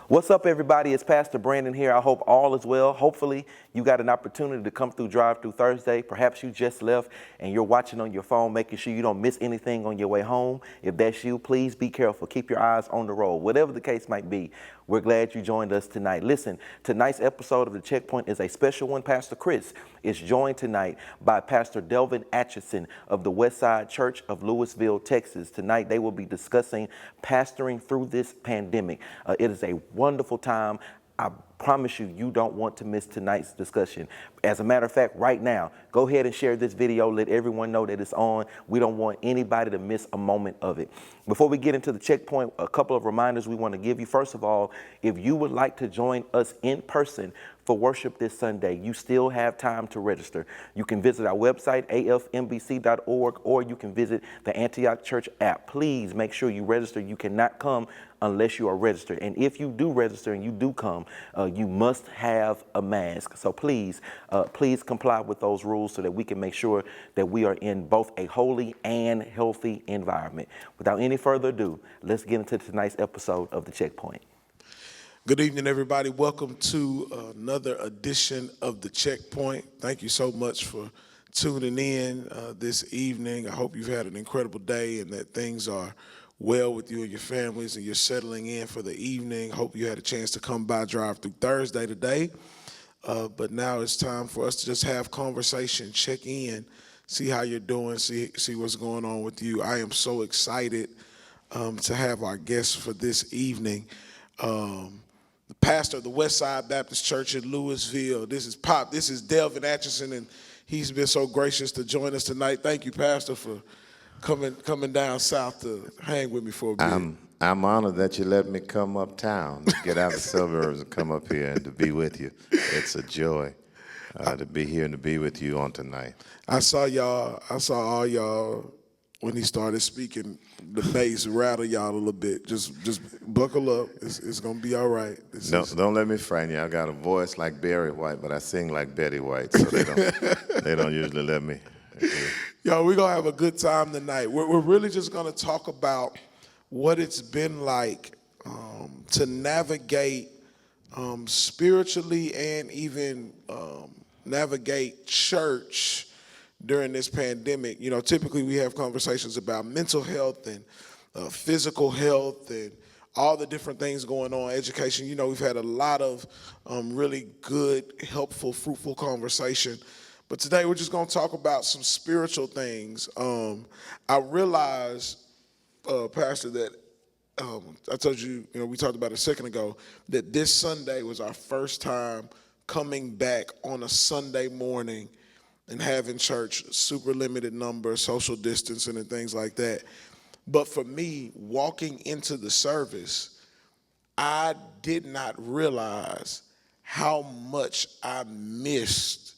What's up, everybody? It's Pastor Brandon here. I hope all is well. Hopefully, you got an opportunity to come through Drive Through Thursday. Perhaps you just left and you're watching on your phone, making sure you don't miss anything on your way home. If that's you, please be careful. Keep your eyes on the road. Whatever the case might be, we're glad you joined us tonight. Listen, tonight's episode of The Checkpoint is a special one. Pastor Chris is joined tonight by Pastor Delvin Atchison of the Westside Church of Lewisville, Texas. Tonight, they will be discussing pastoring through this pandemic. It is a wonderful time. I promise you, you don't want to miss tonight's discussion. As a matter of fact, right now, go ahead and share this video. Let everyone know that it's on. We don't want anybody to miss a moment of it. Before we get into the checkpoint, a couple of reminders we want to give you. First of all, if you would like to join us in person for worship this Sunday, you still have time to register. You can visit our website, afmbc.org, or you can visit the Antioch Church app. Please make sure you register. You cannot come unless you are registered. And if you do register and you do come, you must have a mask. So please comply with those rules so that we can make sure that we are in both a holy and healthy environment. Without any further ado, let's get into tonight's episode of The Checkpoint. Good evening, everybody. Welcome to another edition of The Checkpoint. Thank you so much for tuning in this evening. I hope you've had an incredible day and that things are well with you and your families and you're settling in for the evening. Hope you had a chance to come by Drive Through Thursday today. But now it's time for us to just have conversation, check in, see how you're doing, see what's going on with you. I am so excited to have our guests for this evening. The pastor of the Westside Baptist Church in Lewisville. This is Delvin Atchison, and he's been so gracious to join us tonight. Thank you, Pastor, for coming down south to hang with me for a bit. I'm honored that you let me come uptown, get out of the suburbs and come up here and to be with you. It's a joy to be here and to be with you on tonight. I saw all y'all when he started speaking. The bass rattle y'all a little bit. Just buckle up. It's gonna be all right. Don't let me frighten you. I got a voice like Barry White, but I sing like Betty White, so they don't usually let me. Yo, we're gonna have a good time tonight. We're really just gonna talk about what it's been like to navigate spiritually and even navigate church during this pandemic. You know, typically we have conversations about mental health and physical health and all the different things going on, education. You know, we've had a lot of really good, helpful, fruitful conversation. But today we're just going to talk about some spiritual things. I realized, Pastor, that I told you, we talked about it a second ago, that this Sunday was our first time coming back on a Sunday morning and having church, super limited number, social distancing and things like that. But for me, walking into the service, I did not realize how much I missed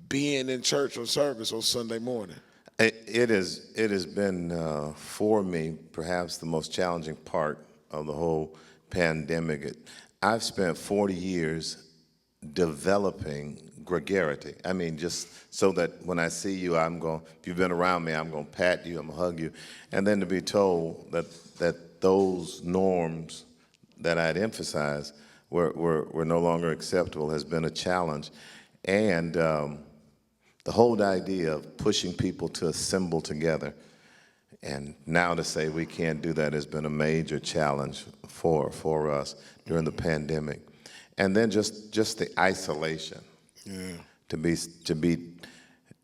being in church or service on Sunday morning. It has been, for me, perhaps the most challenging part of the whole pandemic. I've spent 40 years developing gregariety. I mean, just so that when I see you, if you've been around me, I'm going to pat you, I'm going to hug you. And then to be told that those norms that I'd emphasized were no longer acceptable has been a challenge. And the whole idea of pushing people to assemble together, and now to say we can't do that has been a major challenge for us during the pandemic. And then just the isolation. Yeah. To be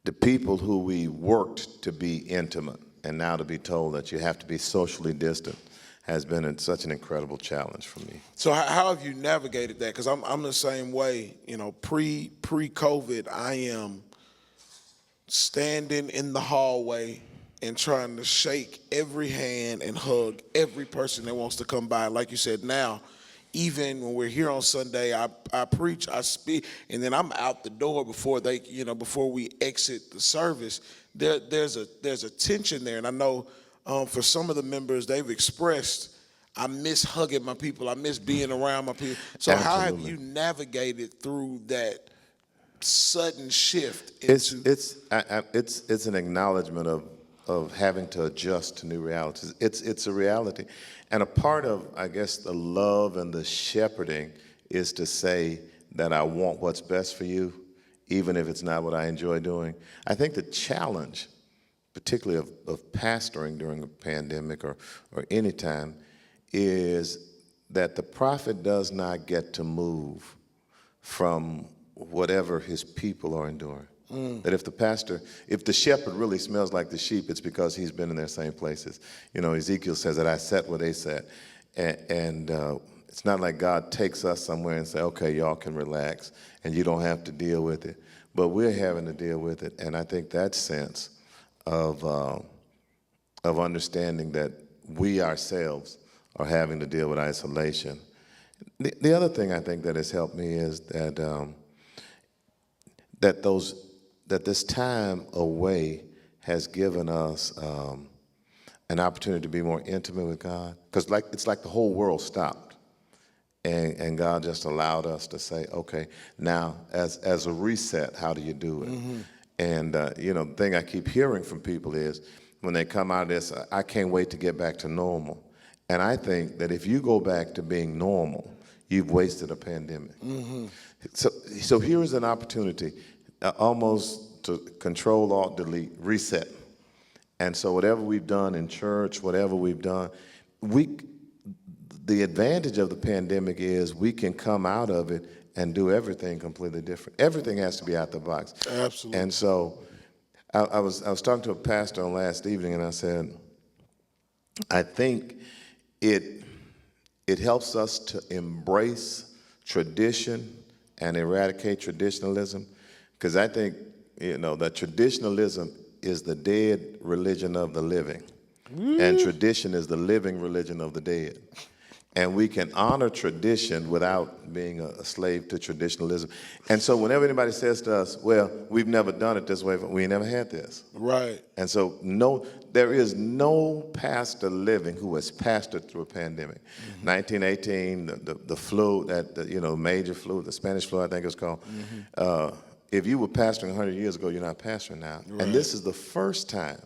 the people who we worked to be intimate, and now to be told that you have to be socially distant has been such an incredible challenge for me. So how have you navigated that? Because I'm the same way. Pre-COVID, I am standing in the hallway and trying to shake every hand and hug every person that wants to come by. Like you said, now, even when we're here on Sunday, I preach, I speak, and then I'm out the door before we exit the service. There's a tension there, and I know for some of the members, they've expressed, I miss hugging my people, I miss being around my people. So Absolutely. How have you navigated through that sudden shift? It's an acknowledgement of having to adjust to new realities. It's a reality. And a part of, I guess, the love and the shepherding is to say that I want what's best for you, even if it's not what I enjoy doing. I think the challenge, particularly of pastoring during a pandemic or any time, is that the prophet does not get to move from whatever his people are enduring. That if the shepherd really smells like the sheep, it's because he's been in their same places. You know, Ezekiel says that I sat where they sat. And it's not like God takes us somewhere and say, okay, y'all can relax and you don't have to deal with it. But we're having to deal with it. And I think that sense of understanding that we ourselves are having to deal with isolation. The other thing I think that has helped me is that this time away has given us an opportunity to be more intimate with God. Because it's like the whole world stopped. And God just allowed us to say, okay, now as a reset, how do you do it? Mm-hmm. And, the thing I keep hearing from people is when they come out of this, I can't wait to get back to normal. And I think that if you go back to being normal, you've wasted a pandemic. Mm-hmm. So here is an opportunity almost to control, alt, delete, reset. And so whatever we've done in church, whatever we've done, the advantage of the pandemic is we can come out of it and do everything completely different. Everything has to be out the box. Absolutely. And so I was talking to a pastor on last evening, and I said, I think it helps us to embrace tradition and eradicate traditionalism, because I think that traditionalism is the dead religion of the living, and tradition is the living religion of the dead. And we can honor tradition without being a slave to traditionalism. And so whenever anybody says to us, well, we've never done it this way, we never had this. Right. And so there is no pastor living who has pastored through a pandemic. Mm-hmm. 1918, the flu, major flu, the Spanish flu, I think it's called. Mm-hmm. If you were pastoring 100 years ago, you're not pastoring now. Right. And this is the first time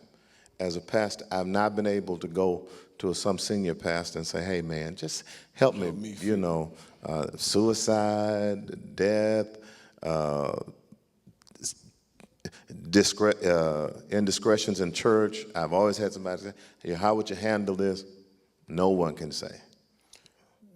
as a pastor I've not been able to go to some senior pastor and say, hey, man, just help me, suicide, death, indiscretions in church. I've always had somebody say, hey, how would you handle this? No one can say.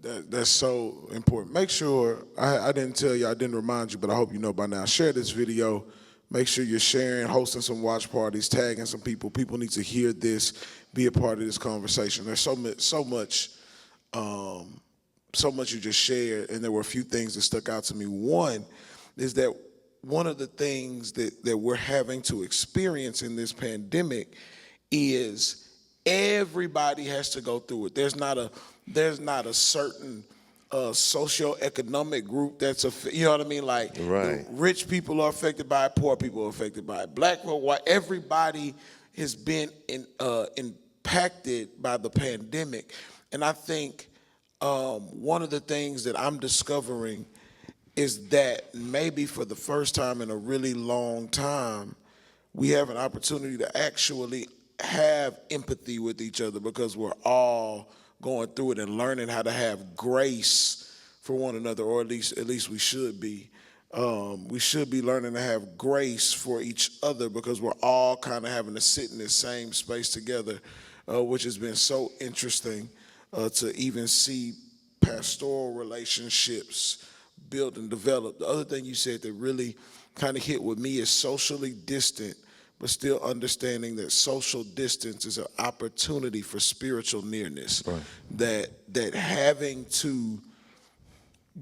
That's so important. Make sure, I didn't tell you, I didn't remind you, but I hope you know by now, share this video. Make sure you're sharing, hosting some watch parties, tagging some people. People need to hear this, be a part of this conversation. There's so much you just shared, and there were a few things that stuck out to me. One is that one of the things that we're having to experience in this pandemic is everybody has to go through it. There's not a certain socioeconomic group that's you know what I mean? Like, right. Rich people are affected by it, poor people are affected by it, black people, white. Everybody has been impacted by the pandemic, and I think one of the things that I'm discovering is that maybe for the first time in a really long time, we have an opportunity to actually have empathy with each other, because we're all going through it and learning how to have grace for one another, or at least we should be. We should be learning to have grace for each other, because we're all kind of having to sit in the same space together, which has been so interesting to even see pastoral relationships built and developed. The other thing you said that really kind of hit with me is socially distant, but still understanding that social distance is an opportunity for spiritual nearness. Right. That having to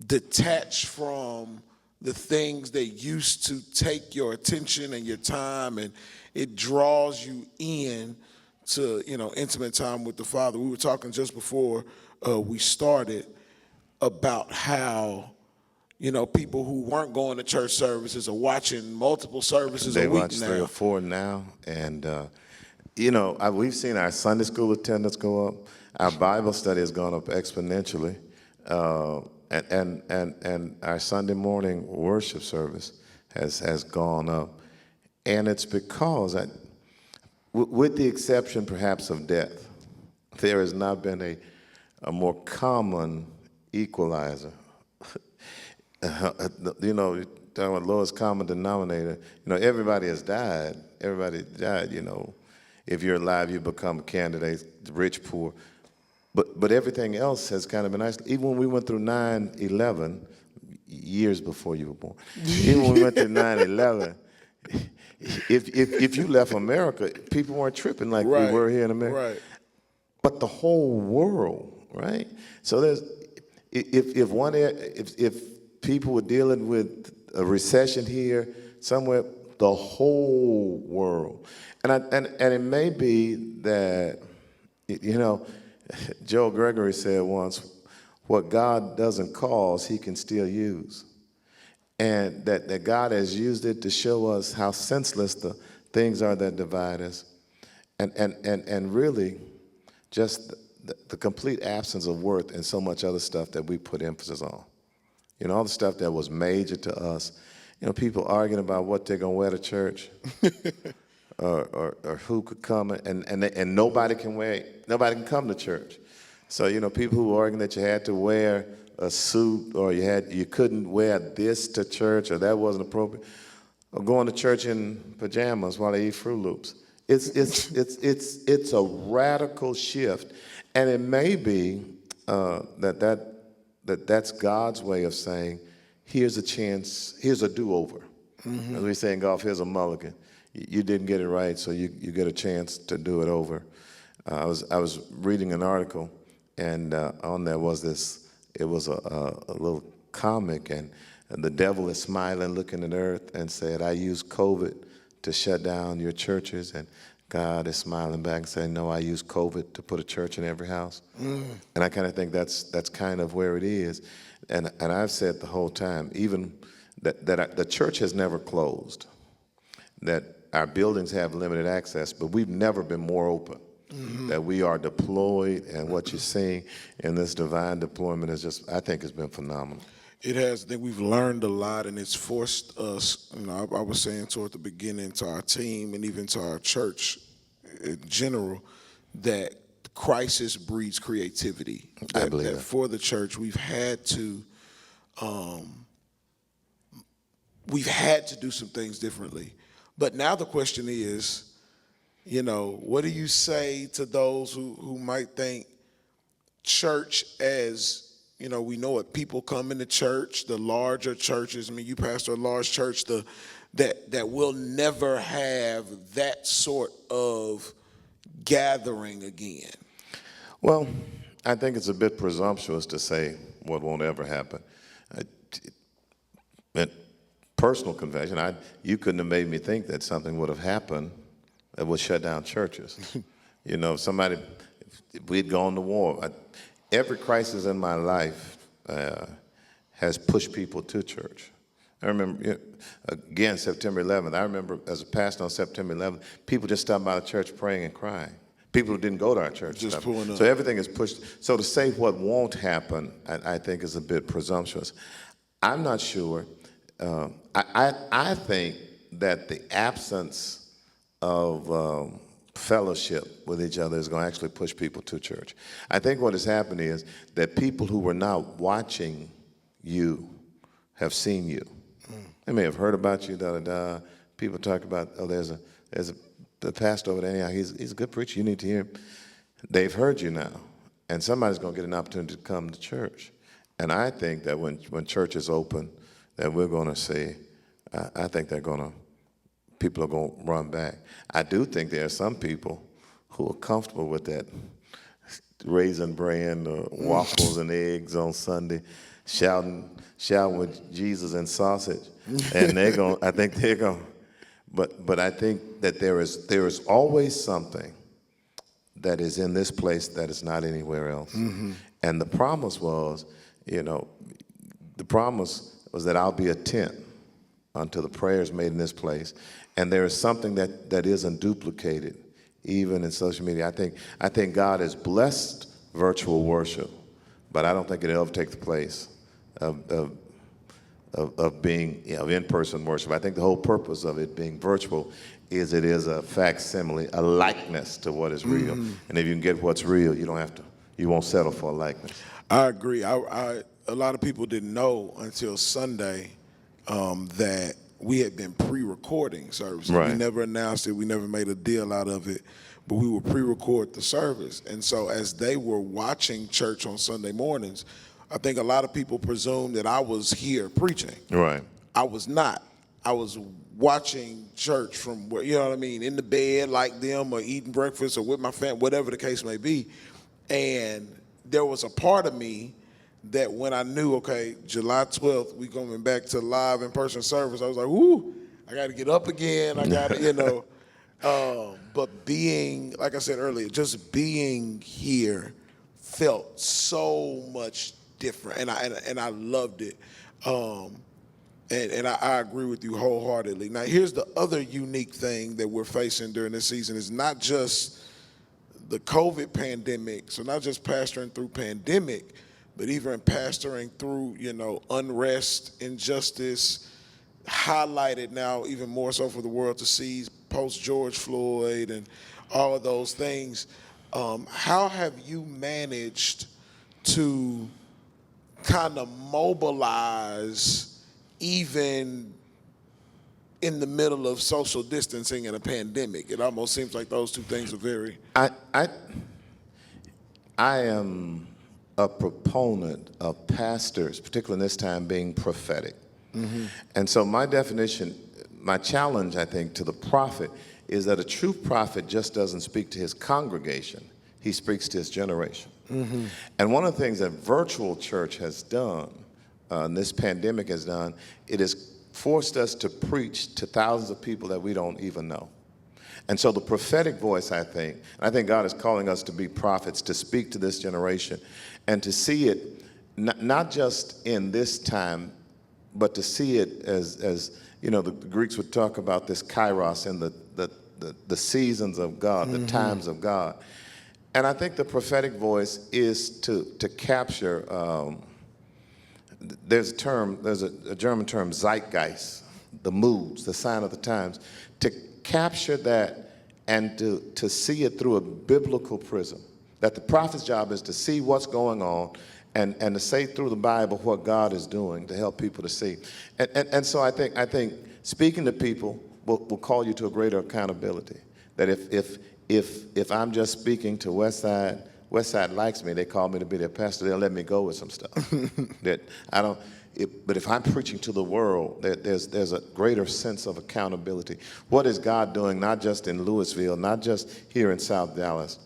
detach from the things that used to take your attention and your time, and it draws you in to intimate time with the Father. We were talking just before we started about how people who weren't going to church services are watching multiple services a week now. They watch 3 or 4 now, and we've seen our Sunday school attendance go up. Our Bible study has gone up exponentially, and our Sunday morning worship service has gone up, and it's because with the exception perhaps of death, there has not been a more common equalizer. You know, you're talking about lowest common denominator. You know, everybody has died. Everybody died, you know. If you're alive, you become a candidate, rich, poor. But everything else has kind of been nice. Even when we went through 9/11, years before you were born, even when we went through 9/11, if you left America, people weren't tripping like we were here in America. Right. But the whole world, right? So there's, if people were dealing with a recession here somewhere, the whole world, and it may be that, you know, Joe Gregory said once, what God doesn't cause, he can still use. And that God has used it to show us how senseless the things are that divide us. And really, just the complete absence of worth and so much other stuff that we put emphasis on. You know, all the stuff that was major to us. You know, people arguing about what they're going to wear to church. or who could come, and nobody can come to church. So, you know, people who were arguing that you had to wear a suit, or you couldn't wear this to church, or that wasn't appropriate, or going to church in pajamas while they eat Fruit Loops. It's a radical shift, and it may be that's God's way of saying, here's a chance, here's a do-over. As we say in golf, here's a mulligan. You didn't get it right, so you get a chance to do it over. I was reading an article, and on there was it was a little comic, and the devil is smiling, looking at earth, and said, I used COVID to shut down your churches, and God is smiling back and saying, no, I used COVID to put a church in every house. And I kind of think that's kind of where it is. And I've said the whole time, even that the church has never closed, that our buildings have limited access, but we've never been more open, that we are deployed, and what you're seeing in this divine deployment is just, I think, has been phenomenal. It has. I think we've learned a lot, and it's forced us, you know, I was saying toward the beginning to our team and even to our church in general, that crisis breeds creativity. I believe that. For the church, we've had to do some things differently. But now the question is, you know, what do you say to those who might think church as, you know, we know it, people come into church, the larger churches, I mean, you pastor a large church, that will never have that sort of gathering again? Well, I think it's a bit presumptuous to say what won't ever happen. Personal confession, you couldn't have made me think that something would have happened that would shut down churches. You know, if we'd gone to war. Every crisis in my life has pushed people to church. I remember, again, September 11th, I remember as a pastor on September 11th, people just stopped by the church praying and crying. People who didn't go to our church. Just pulling up. So everything is pushed. So to say what won't happen, I think is a bit presumptuous. I'm not sure. I think that the absence of fellowship with each other is going to actually push people to church. I think what has happened is that people who were not watching you have seen you. They may have heard about you, People talk about, oh, there's the pastor over there, he's a good preacher, you need to hear him. They've heard you now, and somebody's going to get an opportunity to come to church. And I think that when church is open, that we're going to see, I think people are going to run back. I do think there are some people who are comfortable with that raisin bran, waffles and eggs on Sunday, shouting with Jesus and sausage, and I think they're going. But I think that there is always something that is in this place that is not anywhere else. And the promise was, that I'll be a tent unto the prayers made in this place. And there is something that isn't duplicated, even in social media. I think God has blessed virtual worship, but I don't think it'll ever take the place of of being, in-person worship. I think the whole purpose of it being virtual is it is a facsimile, a likeness to what is real. And if you can get what's real, you won't settle for a likeness. I agree. A lot of people didn't know until Sunday that we had been pre-recording services. Right. We never announced it. We never made a deal out of it. But we would pre-record the service. And so as they were watching church on Sunday mornings, I think a lot of people presumed that I was here preaching. Right. I was not. I was watching church from where, you know what I mean, in the bed like them, or eating breakfast, or with my family, whatever the case may be. And there was a part of me that when I knew, okay, July 12th, we coming back to live in-person service, I was like, whoo, I got to get up again. I got to, but being, like I said earlier, just being here felt so much different, and I loved it. And I agree with you wholeheartedly. Now, here's the other unique thing that we're facing during this season is not just the COVID pandemic, so not just pastoring through pandemic, but even pastoring through, unrest, injustice, highlighted now even more so for the world to see post George Floyd and all of those things. How have you managed to kind of mobilize even in the middle of social distancing and a pandemic? It almost seems like those two things are very... I am a proponent of pastors, particularly in this time, being prophetic. And so my definition, my challenge, I think, to the prophet is that a true prophet just doesn't speak to his congregation. He speaks to his generation. And one of the things that virtual church has done, and this pandemic has done, it has forced us to preach to thousands of people that we don't even know. And so the prophetic voice, I think God is calling us to be prophets, to speak to this generation, and to see it not just in this time, but to see it as the Greeks would talk about this kairos and the seasons of God, the times of God. And I think the prophetic voice is to capture, there's a German term, zeitgeist, the moods, the sign of the times, to capture that and to see it through a biblical prism. That the prophet's job is to see what's going on and to say through the Bible what God is doing to help people to see. And so I think speaking to people will call you to a greater accountability. That if I'm just speaking to Westside likes me, they call me to be their pastor, they'll let me go with some stuff. That I don't. But if I'm preaching to the world, there's a greater sense of accountability. What is God doing, not just in Louisville, not just here in South Dallas,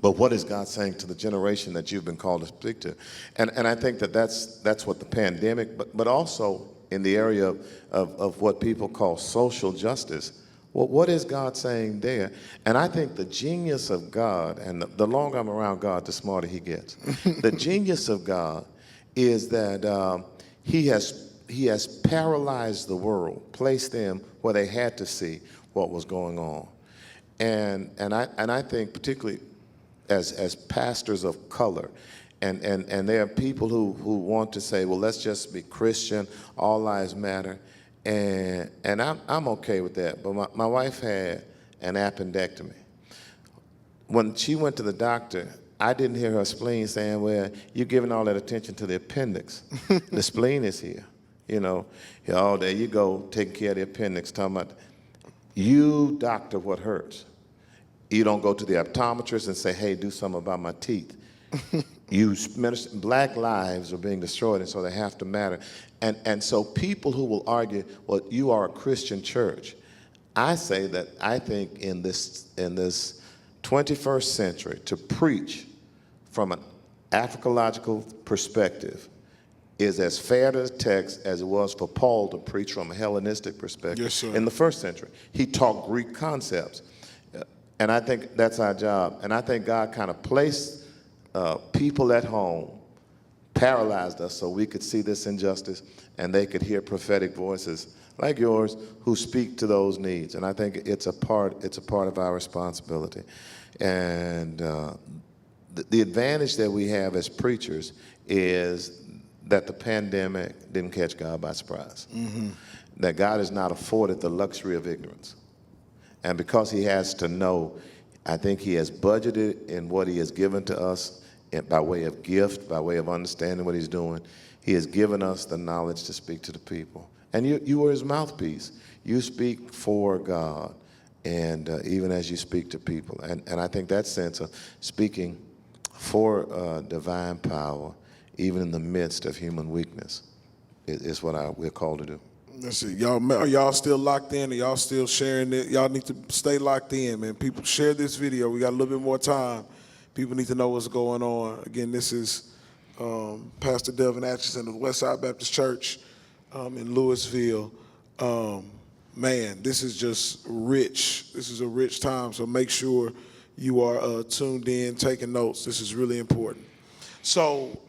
but what is God saying to the generation that you've been called to speak to? And I think that's what the pandemic, but also in the area of what people call social justice. Well, what is God saying there? And I think the genius of God, and the longer I'm around God, the smarter he gets. The genius of God is that he has paralyzed the world, placed them where they had to see what was going on. And I think particularly as pastors of color, and there are people who want to say, well, let's just be Christian, all lives matter, and I'm okay with that. But my wife had an appendectomy. When she went to the doctor, I didn't hear her spleen saying, well, you're giving all that attention to the appendix. The spleen is here. Oh, there you go, taking care of the appendix, talking about, you doctor what hurts. You don't go to the optometrist and say, hey, do something about my teeth. Black lives are being destroyed, and so they have to matter. And so people who will argue, well, you are a Christian church, I say that I think in this 21st century, to preach from an Africological perspective is as fair to the text as it was for Paul to preach from a Hellenistic perspective. Yes, sir. In the first century. He taught Greek concepts. And I think that's our job. And I think God kind of placed people at home, paralyzed us so we could see this injustice and they could hear prophetic voices like yours who speak to those needs. And I think it's a part of our responsibility. And the advantage that we have as preachers is that the pandemic didn't catch God by surprise. That God is not afforded the luxury of ignorance. And because he has to know, I think he has budgeted in what he has given to us by way of gift, by way of understanding what he's doing. He has given us the knowledge to speak to the people. And you are his mouthpiece. You speak for God, and even as you speak to people. And I think that sense of speaking for divine power, even in the midst of human weakness, is what we're called to do. Let's see, are y'all still locked in? Are y'all still sharing it? Y'all need to stay locked in, man. People, share this video. We got a little bit more time. People need to know what's going on. Again, this is Pastor Delvin Atchison of Westside Baptist Church in Louisville. Man, this is just rich. This is a rich time, so make sure you are tuned in, taking notes. This is really important. So,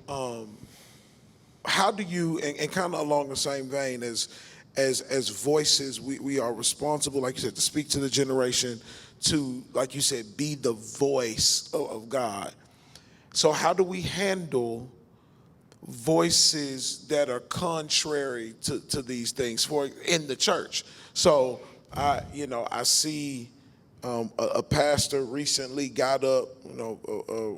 how do you, and kind of along the same vein as voices, we are responsible, like you said, to speak to the generation, to, like you said, be the voice of God. So how do we handle voices that are contrary to these things in the church? So I see a pastor recently got up, a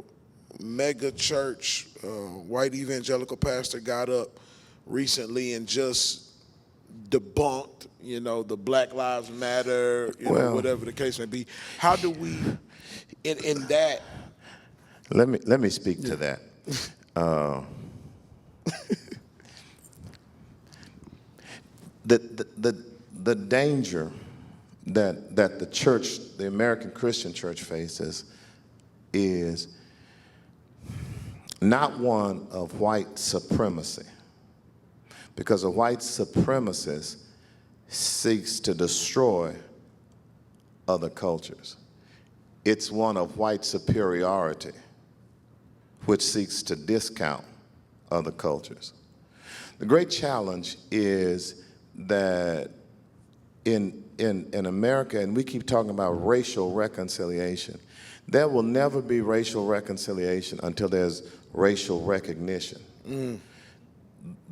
mega church, white evangelical pastor got up recently and just debunked, the Black Lives Matter, whatever the case may be. How do we, in that? Let me speak to that. The danger that the church, the American Christian church, faces is not one of white supremacy, because a white supremacist seeks to destroy other cultures. It's one of white superiority, which seeks to discount other cultures. The great challenge is that in America, and we keep talking about racial reconciliation, there will never be racial reconciliation until there's racial recognition.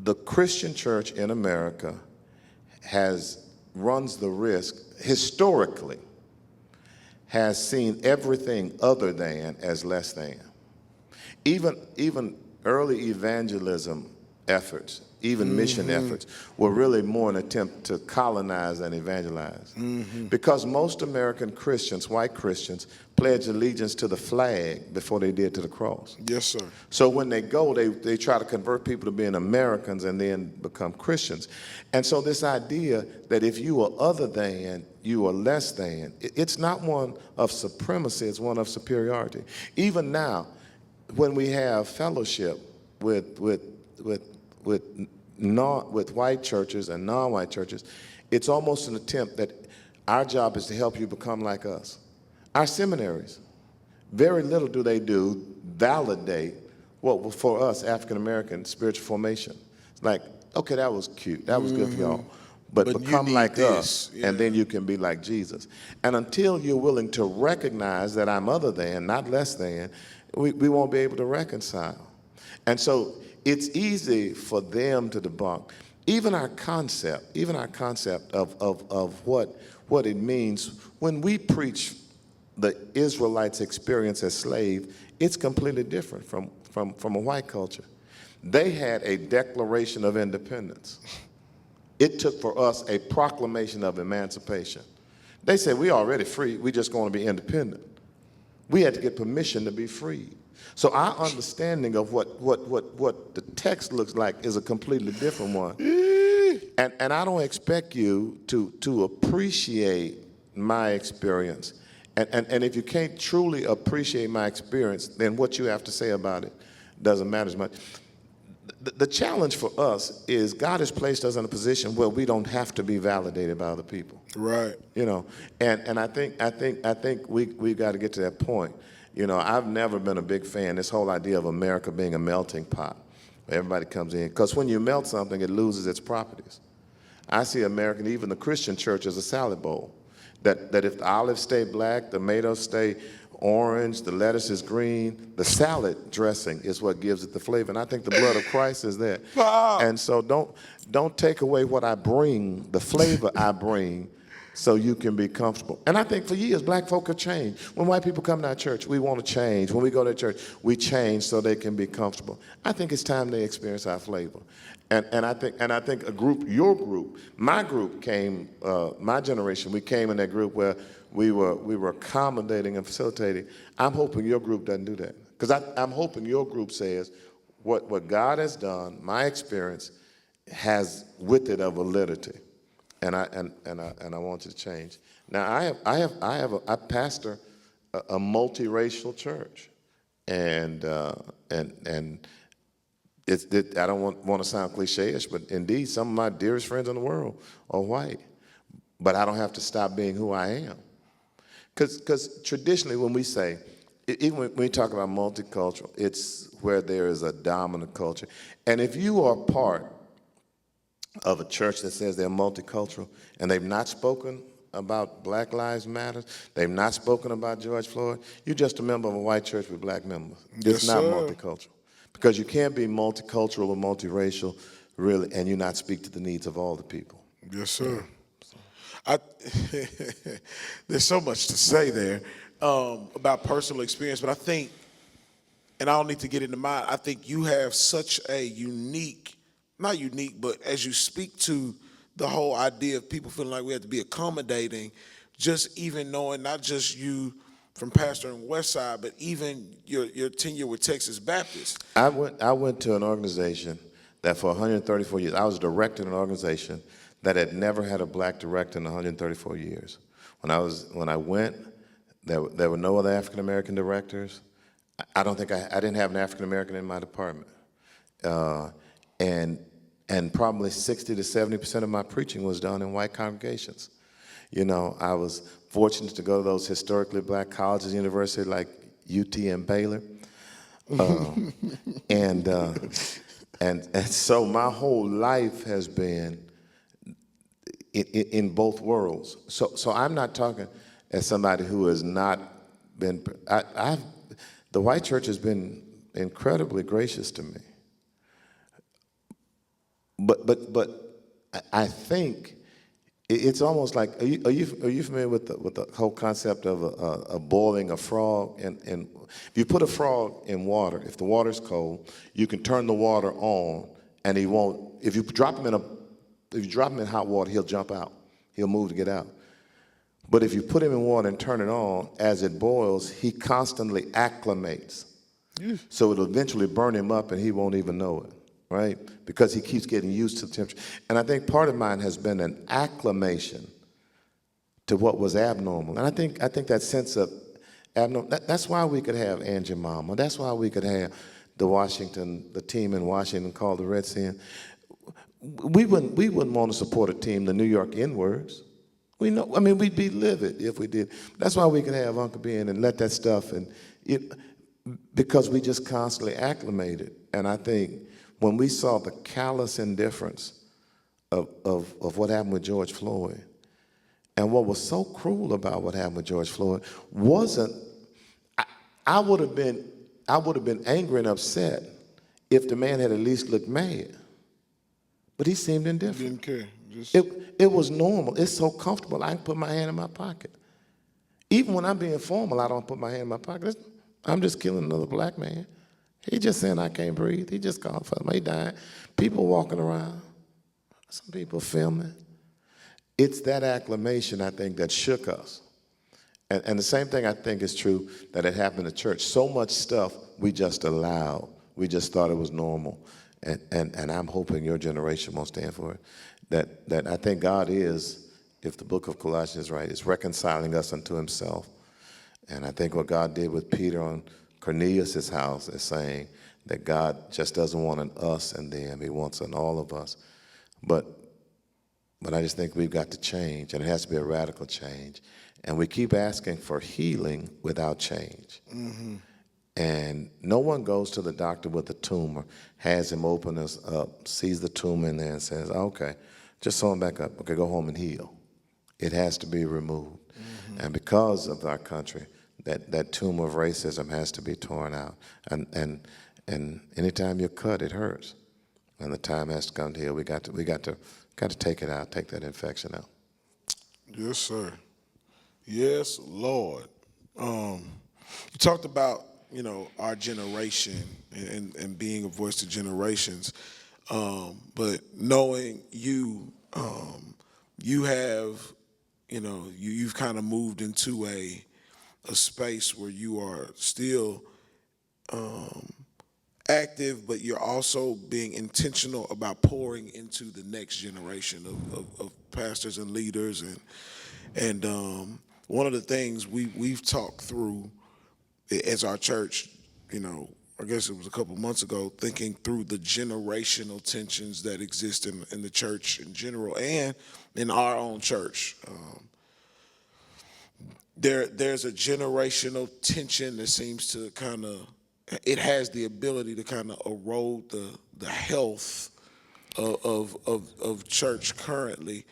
The Christian church in America runs the risk, historically, has seen everything other than as less than. Even early evangelism efforts, even mission efforts, were really more an attempt to colonize than evangelize. Because most American Christians, white Christians, pledge allegiance to the flag before they did to the cross. Yes, sir. So when they go, they try to convert people to being Americans and then become Christians. And so this idea that if you are other than, you are less than, it's not one of supremacy, it's one of superiority. Even now, when we have fellowship with white churches and non-white churches, it's almost an attempt that our job is to help you become like us. Our seminaries, very little do they do validate what for us African-American spiritual formation. It's like, okay, that was cute, that was good for y'all, but become like us, and then you can be like Jesus. And until you're willing to recognize that I'm other than, not less than, we won't be able to reconcile. And so it's easy for them to debunk. Even our concept of what it means when we preach the Israelites' experience as slaves, it's completely different from a white culture. They had a declaration of independence. It took for us a proclamation of emancipation. They said, we already free, we just going to be independent. We had to get permission to be free. So our understanding of what the text looks like is a completely different one. And I don't expect you to appreciate my experience. And if you can't truly appreciate my experience, then what you have to say about it doesn't matter as much. The challenge for us is God has placed us in a position where we don't have to be validated by other people. Right. And I think we've got to get to that point. I've never been a big fan, this whole idea of America being a melting pot, where everybody comes in. Because when you melt something, it loses its properties. I see America, even the Christian church, as a salad bowl. That if the olives stay black, the tomatoes stay orange, the lettuce is green, the salad dressing is what gives it the flavor. And I think the blood of Christ is that. And so don't take away what I bring, the flavor I bring, so you can be comfortable. And I think for years, black folk have changed. When white people come to our church, we want to change. When we go to church, we change so they can be comfortable. I think it's time they experience our flavor. And I think a group, your group, my group came, my generation, we came in that group where we were accommodating and facilitating. I'm hoping your group doesn't do that. Because I'm hoping your group says, what God has done, my experience, has with it a validity. And I want you to change. Now I pastor a multiracial church, and I don't want to sound cliche-ish, but indeed some of my dearest friends in the world are white. But I don't have to stop being who I am, because traditionally when we say, even when we talk about multicultural, it's where there is a dominant culture, and if you are part of a church that says they're multicultural and they've not spoken about Black Lives Matter, they've not spoken about George Floyd, you're just a member of a white church with black members. Yes, it's not sir. multicultural. Because you can't be multicultural or multiracial, really, and you not speak to the needs of all the people. Yes, sir. There's so much to say there about personal experience, but I think, and I don't need to get into mine, I think you have such a unique, not unique, but as you speak to the whole idea of people feeling like we have to be accommodating, just even knowing not just you from pastoring Westside, but even your tenure with Texas Baptist. I went to an organization that for 134 years, I was directing an organization that had never had a black director in 134 years. When I went, there were no other African American directors. I didn't have an African American in my department, and probably 60 to 70% of my preaching was done in white congregations. You know, I was fortunate to go to those historically black colleges, universities like UT and Baylor, and so my whole life has been in both worlds. So I'm not talking as somebody who has not been. The white church has been incredibly gracious to me. But I think it's almost like, are you familiar with the whole concept of boiling a frog? And if you put a frog in water, if the water's cold, you can turn the water on, and he won't. If you drop him in hot water, he'll jump out. He'll move to get out. But if you put him in water and turn it on, as it boils, he constantly acclimates. So it'll eventually burn him up, and he won't even know it, right? Because he keeps getting used to the temperature. And I think part of mine has been an acclimation to what was abnormal. And I think that sense of abnormal, that's why we could have Aunt Jemima. That's why we could have the team in Washington called the Red Sea. We wouldn't want to support a team, the New York N-words. We'd be livid if we did. That's why we could have Uncle Ben and let that stuff, because we just constantly acclimated. And I think when we saw the callous indifference of what happened with George Floyd, and what was so cruel about what happened with George Floyd wasn't, I would have been angry and upset if the man had at least looked mad. But he seemed indifferent. Didn't care. It was normal. It's so comfortable. I can put my hand in my pocket. Even when I'm being formal, I don't put my hand in my pocket. I'm just killing another black man. He just saying I can't breathe. He just called for him. He died. People walking around. Some people filming. It's that acclamation, I think, that shook us. And the same thing I think is true that it happened at church. So much stuff we just allowed. We just thought it was normal. And I'm hoping your generation won't stand for it. That I think God is, if the book of Colossians is right, is reconciling us unto himself. And I think what God did with Peter on Cornelius' house is saying that God just doesn't want an us and them. He wants an all of us. But I just think we've got to change, and it has to be a radical change. And we keep asking for healing without change. Mm-hmm. And no one goes to the doctor with a tumor, has him open us up, sees the tumor in there and says, okay, just sew him back up. Okay, go home and heal. It has to be removed. And because of our country, that tomb of racism has to be torn out. And anytime you're cut, it hurts. And the time has to come to heal. We got to take it out, take that infection out. Yes, sir. Yes, Lord. You talked about, our generation and being a voice to generations. But knowing you, you have, you've kind of moved into a space where you are still active, but you're also being intentional about pouring into the next generation of pastors and leaders. And one of the things we've talked through as our church, I guess it was a couple months ago, thinking through the generational tensions that exist in the church in general and in our own church. There's a generational tension that seems to it has the ability to kind of erode the health of church currently.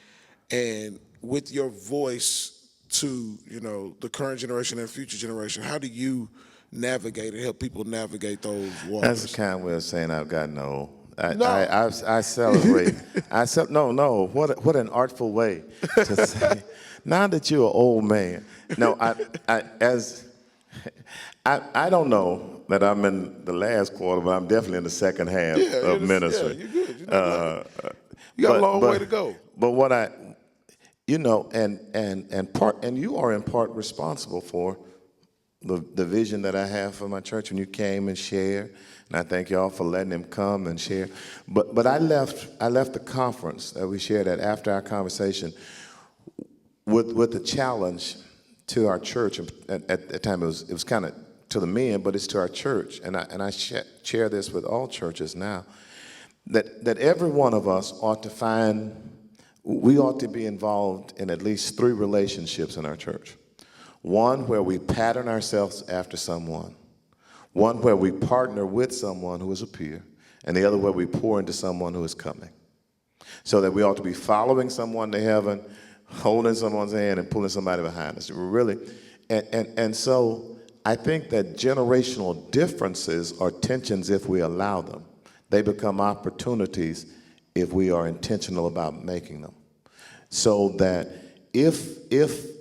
And with your voice to, the current generation and future generation, how do you navigate and help people navigate those waters? That's a kind way of saying I've gotten old. No. I celebrate. No. What an artful way to say. Now that you're an old man. No, I don't know that I'm in the last quarter, but I'm definitely in the second half of ministry. Yeah, you're good. You got a long way to go. But what and you are in part responsible for the vision that I have for my church when you came and shared, and I thank y'all for letting him come and share. But I left the conference that we shared at after our conversation with the challenge to our church. At the time it was kind of to the men, but it's to our church, and I share this with all churches now, that every one of us ought to be involved in at least 3 relationships in our church. One where we pattern ourselves after someone, one where we partner with someone who is a peer, and the other where we pour into someone who is coming. So that we ought to be following someone to heaven, holding someone's hand and pulling somebody behind us. Really, and so I think that generational differences are tensions if we allow them. They become opportunities if we are intentional about making them. So that if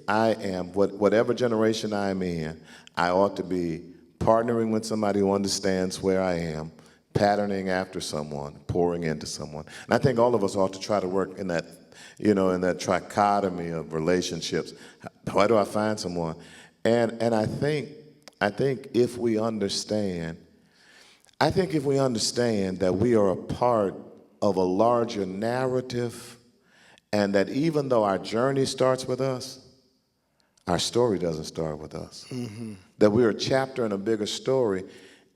I am, whatever generation I'm in, I ought to be partnering with somebody who understands where I am, patterning after someone, pouring into someone. And I think all of us ought to try to work in that, in that trichotomy of relationships. Why do I find someone? And I think if we understand that we are a part of a larger narrative, and that even though our journey starts with us, our story doesn't start with us. Mm-hmm. That we're a chapter in a bigger story.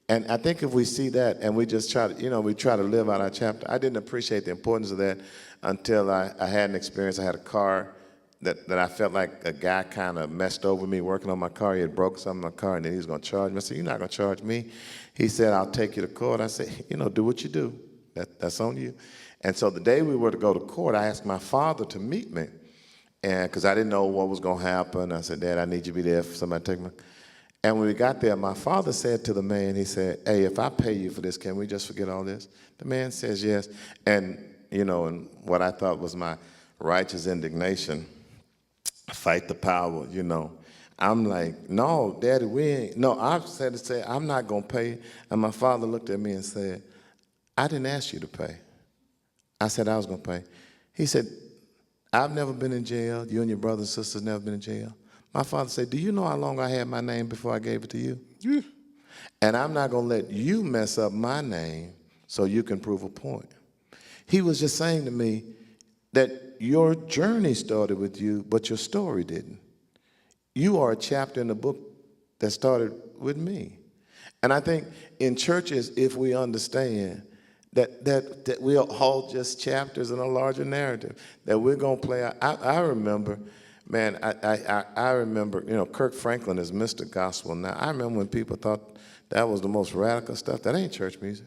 And I think if we see that and we just try to, we try to live out our chapter. I didn't appreciate the importance of that until I had an experience. I had a car that I felt like a guy kind of messed over me working on my car. He had broke something in my car, and then he was going to charge me. I said, "You're not going to charge me." He said, "I'll take you to court." I said, "Do what you do. That's on you." And so the day we were to go to court, I asked my father to meet me, and because I didn't know what was going to happen. I said, "Dad, I need you to be there if somebody take me." And when we got there, my father said to the man, he said, "Hey, if I pay you for this, can we just forget all this?" The man says yes. And, and what I thought was my righteous indignation, fight the power, I'm like, "No, Daddy, we ain't." No, I said to say, "I'm not going to pay." And my father looked at me and said, "I didn't ask you to pay." I said I was going to pay. He said, "I've never been in jail. You and your brothers and sisters never been in jail." My father said, "Do you know how long I had my name before I gave it to you? Yeah. And I'm not going to let you mess up my name so you can prove a point." He was just saying to me that your journey started with you, but your story didn't. You are a chapter in the book that started with me. And I think in churches, if we understand that we are all just chapters in a larger narrative, that we're going to play out. I remember, man, I remember, Kirk Franklin is Mr. Gospel now. I remember when people thought that was the most radical stuff. That ain't church music.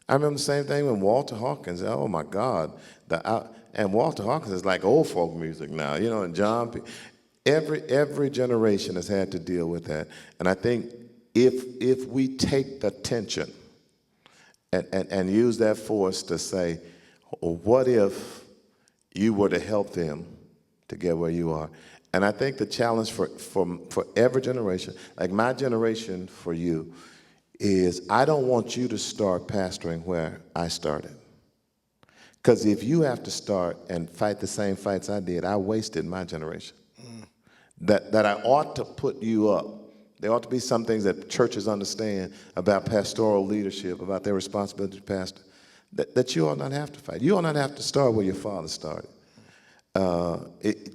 I remember the same thing when Walter Hawkins, oh my God. And Walter Hawkins is like old folk music now, and John P. Every generation has had to deal with that. And I think if we take the tension and use that force to say, what if you were to help them to get where you are? And I think the challenge for every generation, like my generation for you, is I don't want you to start pastoring where I started. Because if you have to start and fight the same fights I did, I wasted my generation. That I ought to put you up. There ought to be some things that churches understand about pastoral leadership, about their responsibility to pastor, that you ought not have to fight. You ought not have to start where your father started.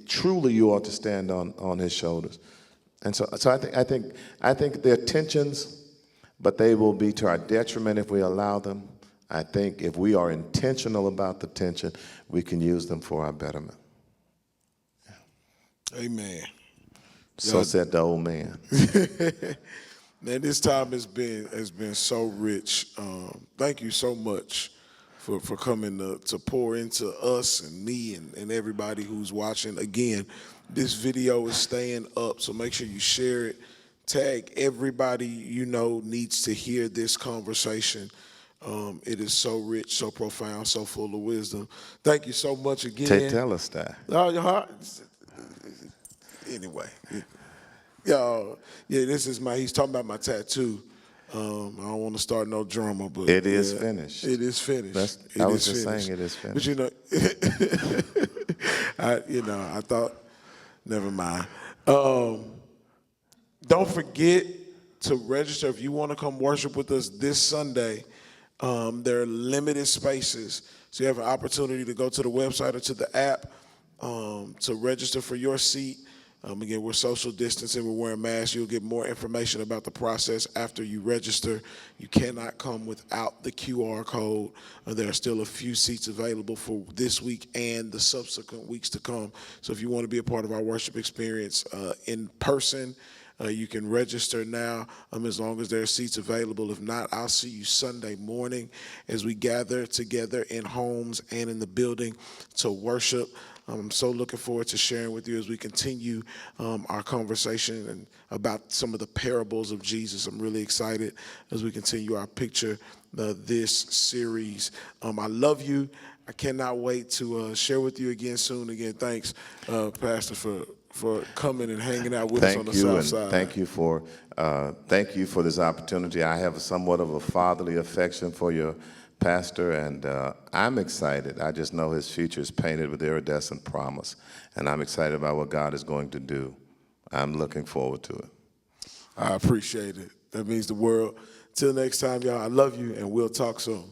Truly, you ought to stand on his shoulders. And so I think there are tensions, but they will be to our detriment if we allow them. I think if we are intentional about the tension, we can use them for our betterment. Amen. So said the old man. Man, this time has been so rich. Thank you so much for coming to pour into us and me and everybody who's watching. Again, this video is staying up, so make sure you share it. Tag everybody you know needs to hear this conversation. It is so rich, so profound, so full of wisdom. Thank you so much again. Tell us that. Anyway, y'all, yeah, he's talking about my tattoo. I don't want to start no drama, but It is finished. It is finished. I was just saying it is finished. But I thought, never mind. Don't forget to register if you want to come worship with us this Sunday. There are limited spaces, so you have an opportunity to go to the website or to the app to register for your seat. Again, we're social distancing, we're wearing masks. You'll get more information about the process after you register. You cannot come without the QR code. There are still a few seats available for this week and the subsequent weeks to come. So if you want to be a part of our worship experience in person, you can register now as long as there are seats available. If not, I'll see you Sunday morning as we gather together in homes and in the building to worship. I'm so looking forward to sharing with you as we continue our conversation and about some of the parables of Jesus. I'm really excited as we continue our Picture This series. I love you. I cannot wait to share with you again soon. Again, thanks, Pastor, for coming and hanging out with us on the South Side. Thank you for this opportunity. I have somewhat of a fatherly affection for your pastor, and I'm excited. I just know his future is painted with iridescent promise, and I'm excited about what God is going to do. I'm looking forward to it. I appreciate it. That means the world. Till next time, y'all, I love you, and we'll talk soon.